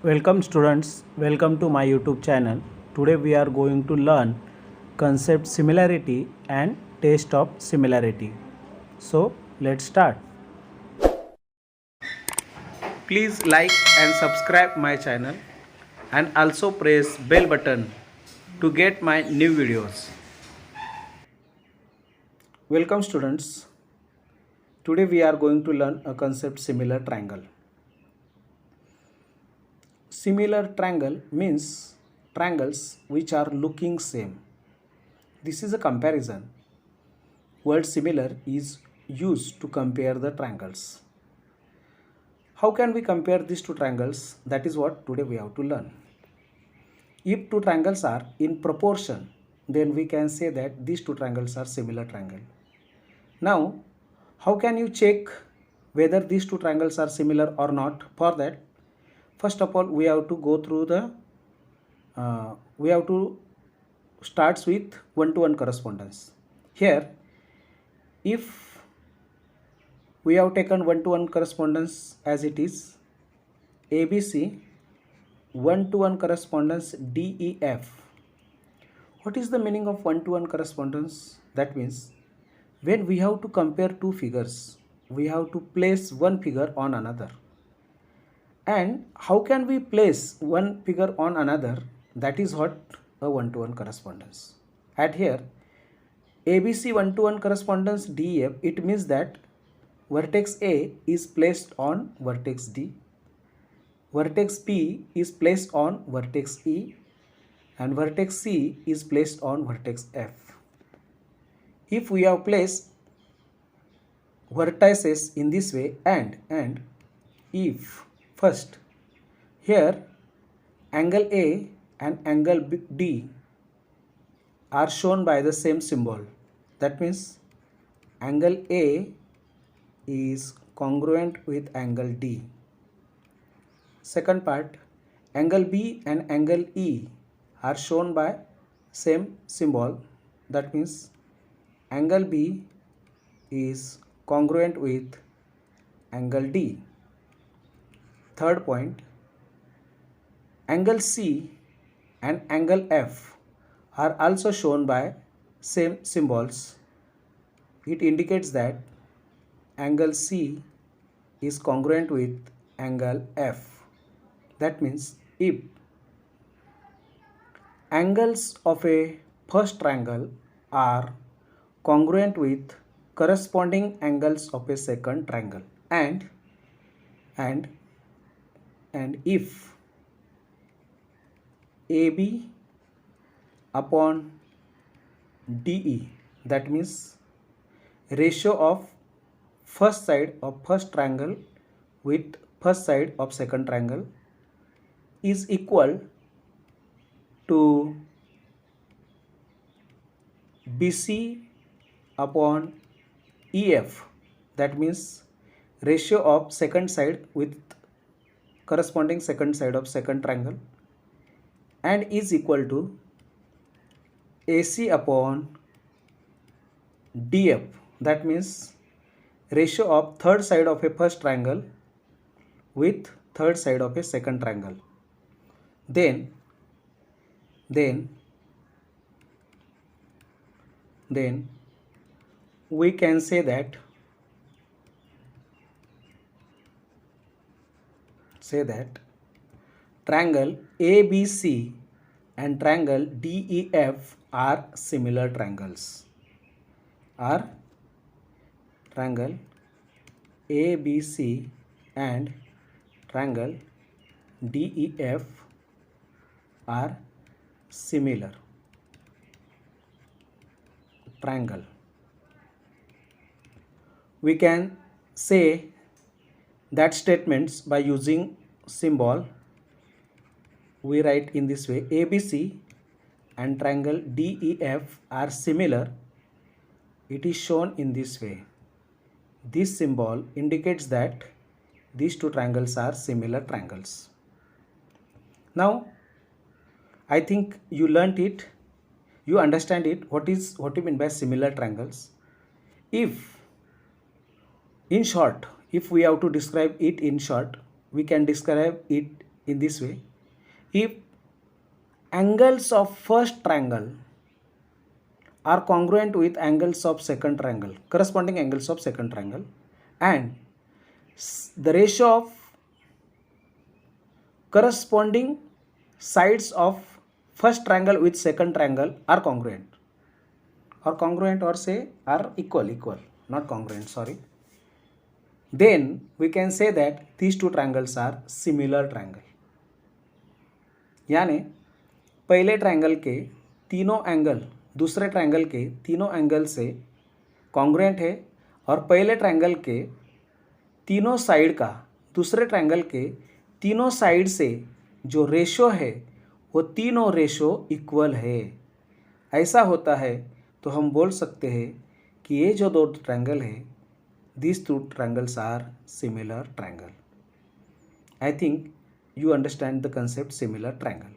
Welcome students, welcome to my YouTube channel. Today we are going to learn concept similarity and test of similarity. So let's start. Please like and subscribe my channel and also press bell button to get my new videos. Welcome students. Today we are going to learn a concept similar triangle. Similar triangle means triangles which are looking same. This is a comparison. Word similar is used to compare the triangles. How can we compare these two triangles? That is what today we have to learn. If two triangles are in proportion, then we can say that these two triangles are similar triangle. Now, how can you check whether these two triangles are similar or not? For that, first of all, we have to go through the we have to starts with one-to-one correspondence. Here, if we have taken one-to-one correspondence as it is, ABC, one-to-one correspondence DEF. What is the meaning of one-to-one correspondence? That means when we have to compare two figures, we have to place one figure on another. And how can we place one figure on another? That is what a one-to-one correspondence. At here, ABC one-to-one correspondence DEF, it means that vertex A is placed on vertex D, vertex P is placed on vertex E, and vertex C is placed on vertex F. If we have placed vertices in this way and if first here angle A and angle D are shown by the same symbol, that means angle A is congruent with angle D. Second part, angle B and angle E are shown by same symbol, that means angle B is congruent with angle D. Third point, angle C and angle F are also shown by same symbols. It indicates that angle C is congruent with angle F. That means if angles of a first triangle are congruent with corresponding angles of a second triangle and if AB upon DE, that means ratio of first side of first triangle with first side of second triangle is equal to BC upon EF, that means ratio of second side with corresponding second side of second triangle, and is equal to AC upon DF, that means ratio of third side of a first triangle with third side of a second triangle. Then we can say that triangle ABC and triangle DEF are similar triangles. Triangle ABC and triangle DEF are similar triangle. We can say that statements by using symbol. We write in this way: ABC and triangle DEF are similar. It is shown in this way. This symbol indicates that these two triangles are similar triangles. Now, I think you learnt it. You understand it. What you mean by similar triangles? If in short, if we have to describe it in short, we can describe it in this way. If angles of first triangle are congruent with angles of second triangle, corresponding angles of second triangle, and the ratio of corresponding sides of first triangle with second triangle are congruent, or say are equal, not congruent, sorry, then we can say that these two triangles are similar triangle. यानी पहले triangle के तीनों angle दूसरे triangle के तीनों angle से congruent है, और पहले ट्रायंगल के तीनों साइड का दूसरे ट्रायंगल के तीनों साइड से जो रेशो है वो तीनों रेशो इक्वल है। ऐसा होता है तो हम बोल सकते हैं कि ये जो दो ट्रायंगल है, these two triangles are similar triangle. I think you understand the concept similar triangle.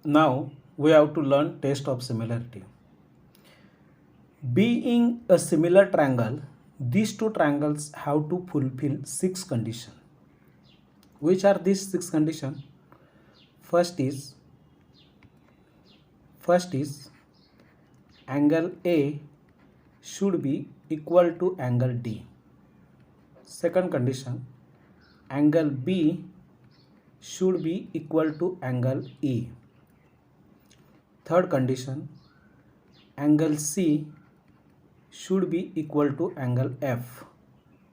Now we have to learn test of similarity. Being a similar triangle, these two triangles have to fulfill 6 conditions. Which are these 6 conditions? First is angle A should be equal to angle D. Second condition, angle B should be equal to angle E. Third condition, angle C should be equal to angle F,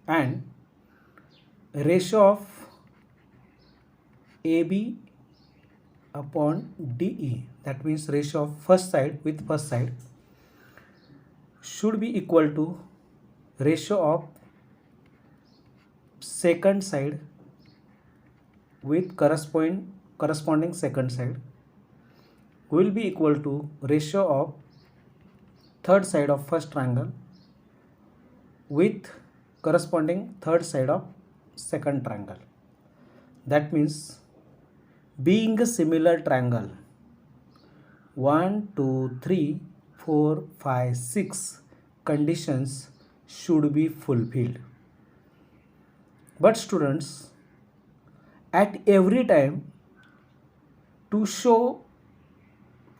and ratio of AB upon DE, that means ratio of first side with first side, should be equal to ratio of second side with corresponding second side, will be equal to ratio of third side of first triangle with corresponding third side of second triangle. That means being a similar triangle, 1 2 3 4 5 6 conditions should be fulfilled. But students, at every time, to show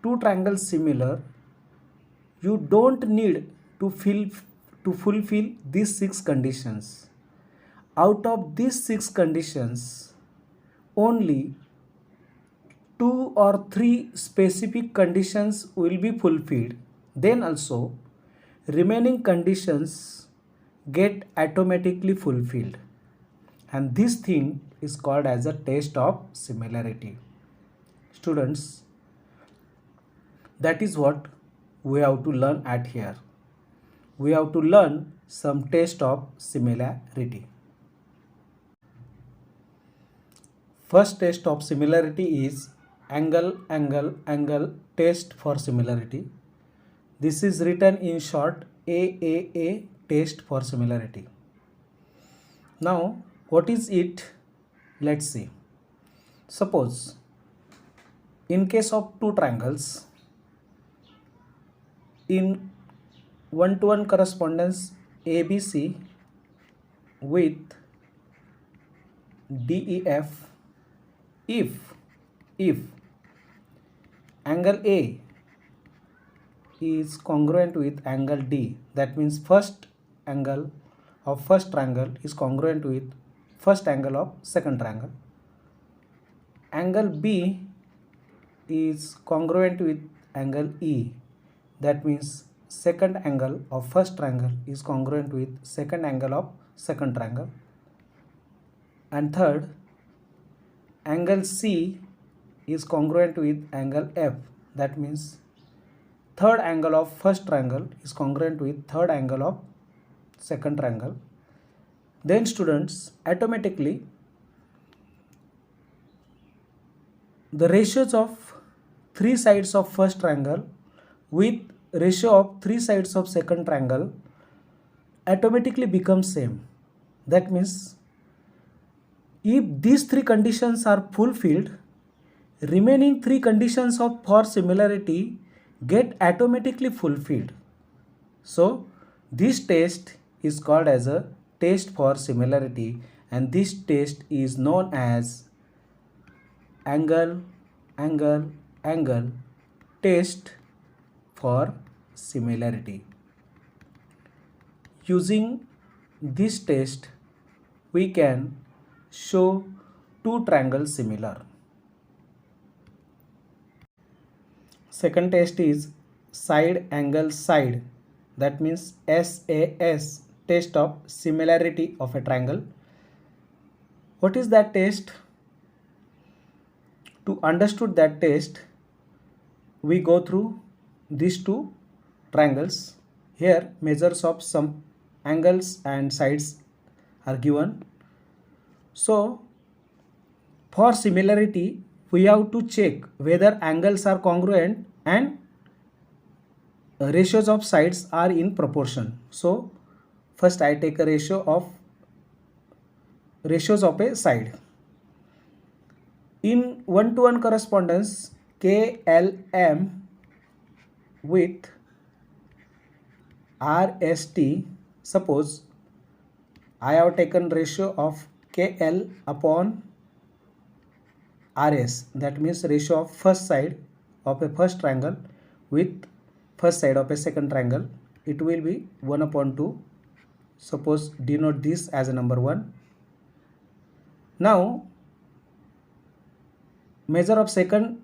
two triangles similar, you don't need to fulfill these 6 conditions. Out of these 6 conditions, only 2 or 3 specific conditions will be fulfilled. Then also remaining conditions get automatically fulfilled, and this thing is called as a test of similarity. Students, that is what we have to learn at here. We have to learn some test of similarity. First test of similarity is angle test for similarity. This is written in short AAA, test for similarity. Now what is it? Let's see. Suppose in case of two triangles, in one-to-one correspondence ABC with DEF, if angle A is congruent with angle D, that means first angle of first triangle is congruent with first angle of second triangle. Angle B is congruent with angle E, that means second angle of first triangle is congruent with second angle of second triangle. And third, angle C is congruent with angle F, that means third angle of first triangle is congruent with third angle of second triangle. Then students, automatically the ratios of 3 sides of first triangle with ratio of 3 sides of second triangle automatically become same. That means if these 3 conditions are fulfilled, remaining 3 conditions for similarity get automatically fulfilled. So this test is called as a test for similarity, and this test is known as angle angle angle test for similarity. Using this test we can show two triangles similar. Second test is side angle side, that means SAS, test of similarity of a triangle. What is that test? To understand that test, we go through these two triangles. Here measures of some angles and sides are given. So for similarity we have to check whether angles are congruent and ratios of sides are in proportion. So first I take a ratios of a side. In one-to-one correspondence, KLM with RST, suppose I have taken ratio of KL upon RS, that means ratio of first side of a first triangle with first side of a second triangle, it will be 1/2. Suppose denote this as a number 1. Now measure of second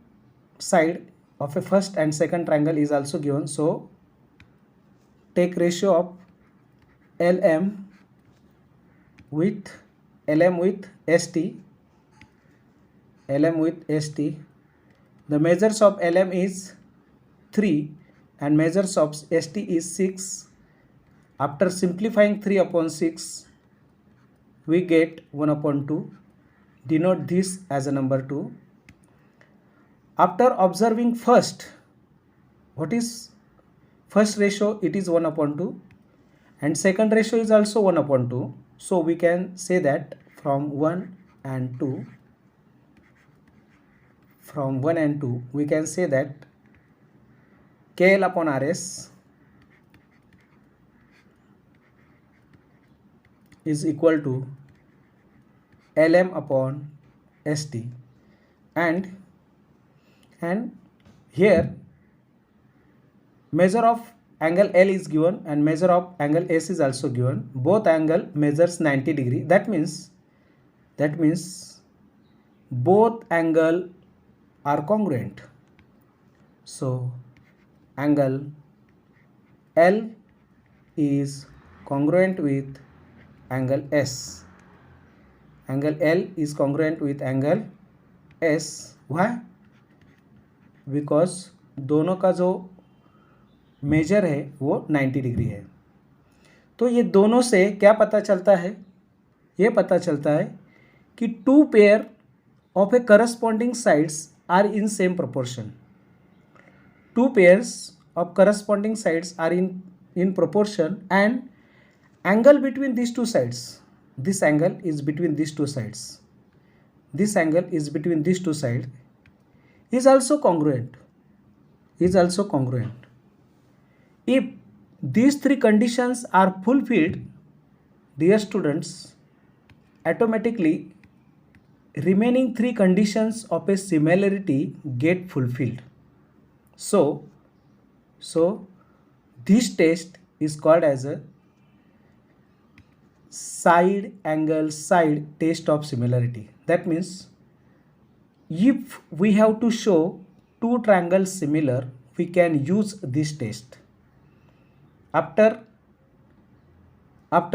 side of a first and second triangle is also given, so take ratio of LM with ST. The measures of LM is 3 and measures of ST is 6. After simplifying 3/6 we get 1/2. Denote this as a number 2. After observing first, what is first ratio? It is 1/2 and second ratio is also 1/2. So we can say that from 1 and 2 we can say that KL upon RS is equal to LM upon ST, and here measure of angle L is given and measure of angle S is also given. Both angle measures 90 degree. That means both angle are congruent. So angle L is congruent with angle S. Angle L is congruent with angle S. Why? Because दोनों का जो major है वो 90 degree है. तो ये दोनों से क्या पता चलता है? ये पता चलता है कि two pair of a corresponding sides are in same proportion. Two pairs of corresponding sides are in proportion, and angle between these two sides, this angle is between these two sides, this angle is between these two sides is also congruent, If these three conditions are fulfilled, dear students, automatically remaining three conditions of a similarity get fulfilled. So this test is called as a side angle side test of similarity. That means if we have to show two triangles similar, we can use this test. After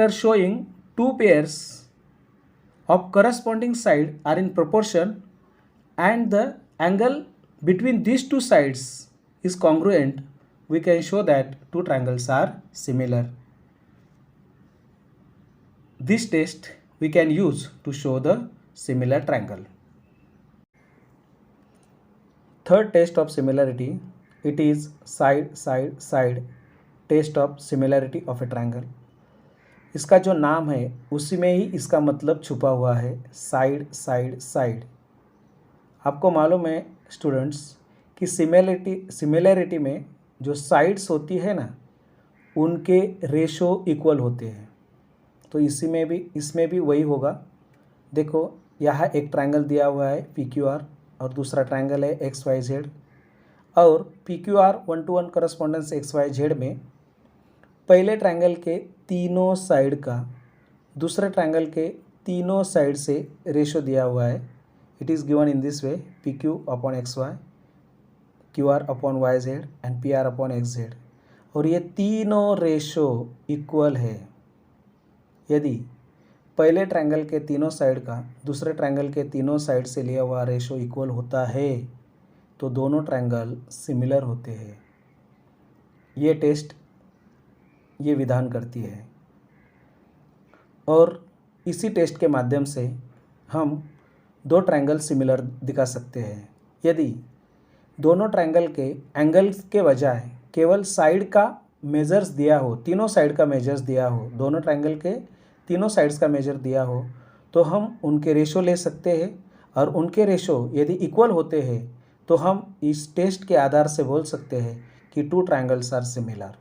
showing two pairs of corresponding side are in proportion and the angle between these two sides is congruent, we can show that two triangles are similar. This test we can use to show the similar triangle. Third test of similarity, it is side test of similarity of a triangle. इसका जो नाम है उसी में ही इसका मतलब छुपा हुआ है, साइड. आपको मालूम है स्टूडेंट्स कि सिमिलैरिटी में जो साइड्स होती है ना, उनके रेशो इक्वल होते हैं. तो इसमें भी वही होगा. देखो यहाँ एक ट्रायंगल दिया हुआ है PQR और दूसरा ट्रायंगल है XYZ, और PQR 1-to-1 करस्पॉन्डेंस XYZ में पहले ट्रायंगल के तीनों साइड का दूसरे ट्रायंगल के तीनों साइड से रेशो दिया हुआ है. It is given in this way: PQ upon XY, QR upon YZ and PR upon XZ. और ये तीनों रेशो इक्वल है. यदि पहले ट्रायंगल के तीनों साइड का दूसरे ट्रायंगल के तीनों साइड से लिया हुआ रेशो इक्वल होता है तो दोनों ट्रायंगल सिमिलर होते हैं. ये टेस्ट ये विधान करती है, और इसी टेस्ट के माध्यम से हम दो ट्रायंगल सिमिलर दिखा सकते हैं. यदि दोनों ट्रायंगल के एंगल्स के बजाय केवल साइड का मेजर्स दिया हो, तीनों साइड का मेजर्स दिया हो, दोनों ट्रायंगल के तीनों साइड्स का मेजर दिया हो, तो हम उनके रेशो ले सकते हैं. और उनके रेशो यदि इक्वल होते हैं तो हम इस टेस्ट के आधार से बोल सकते हैं कि टू ट्रायंगल्स आर सिमिलर.